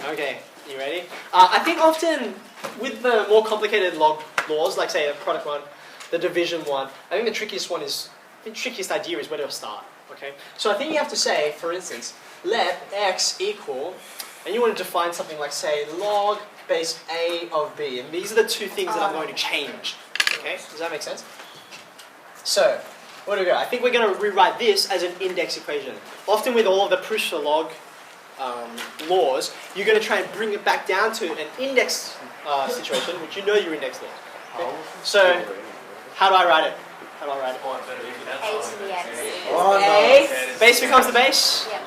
Okay, you ready? I think often with the more complicated log laws, like say the product one, the division one, I think the trickiest idea is where to start. Okay, so I think you have to say, for instance, let x equal, and you want to define something like say log base a of b, and these are the two things that I'm going to change. Okay, does that make sense? So, where do we go? I think we're going to rewrite this as an index equation. Often with all of the proofs for log laws, you're going to try and bring it back down to an index situation, which you know your index law. Okay? So, how do I write it? How do I write it? A to the x. A, base becomes the base. Yep.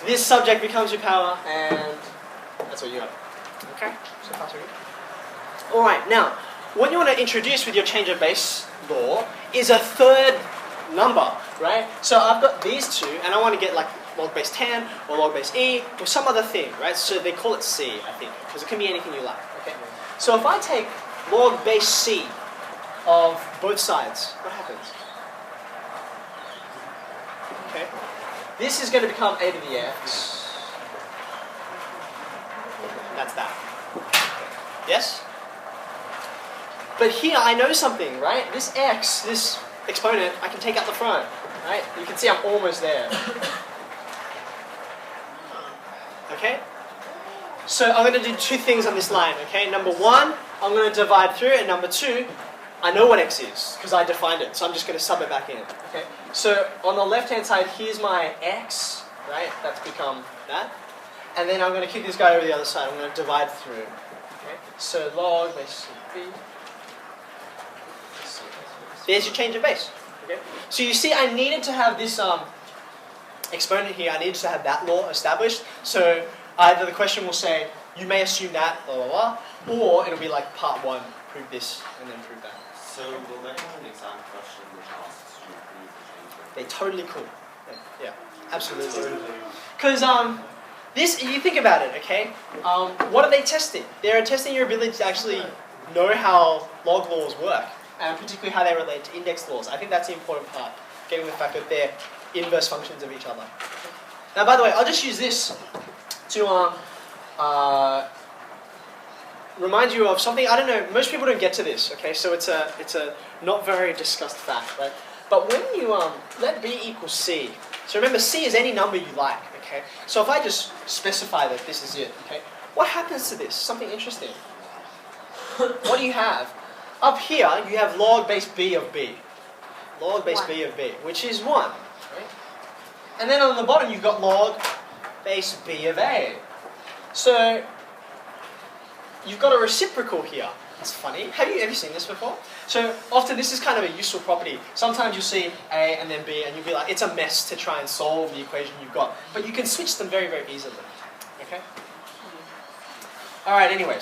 This subject becomes your power, and that's what you got. Okay, so far so good. Alright, now, what you want to introduce with your change of base law is a third number, right? So I've got these two, and I want to get like log base 10, or log base e, or some other thing, right? So they call it c, I think, because it can be anything you like, okay? So if I take log base c of both sides, what happens? Okay, this is going to become a to the x. That's that. Yes? But here I know something, right? This x, this exponent, I can take out the front, right? You can see I'm almost there. Okay? So I'm going to do two things on this line, okay? Number one, I'm going to divide through, and number two, I know what x is, because I defined it, so I'm just going to sub it back in, okay? So on the left-hand side, here's my x, right? That's become that. And then I'm going to kick this guy over the other side. I'm going to divide through, okay? So log base b. There's your change of base, okay? So you see, I needed to have this exponent here. I needed to have that law established. So either the question will say, you may assume that, blah, blah, blah, or it'll be like part one, prove this, and then prove that. So will they have an exam question which asks you to prove the change? They totally could. Yeah, absolutely. Because this, you think about it, okay? What are they testing? They're testing your ability to actually know how log laws work, and particularly how they relate to index laws. I think that's the important part, getting the fact that they're inverse functions of each other. Now, by the way, I'll just use this to remind you of something. I don't know. Most people don't get to this. Okay, so it's a not very discussed fact, right? But when you let b equal c, so remember c is any number you like. Okay, so if I just specify that this is it, okay, what happens to this? Something interesting. What do you have? Up here, you have log base b of b. Log base b of b, which is 1. Right? And then on the bottom, you've got log base b of a. So you've got a reciprocal here. That's funny. Have you ever seen this before? So often this is kind of a useful property. Sometimes you'll see a and then b, and you'll be like, it's a mess to try and solve the equation you've got. But you can switch them very, very easily. Okay? All right, anyway.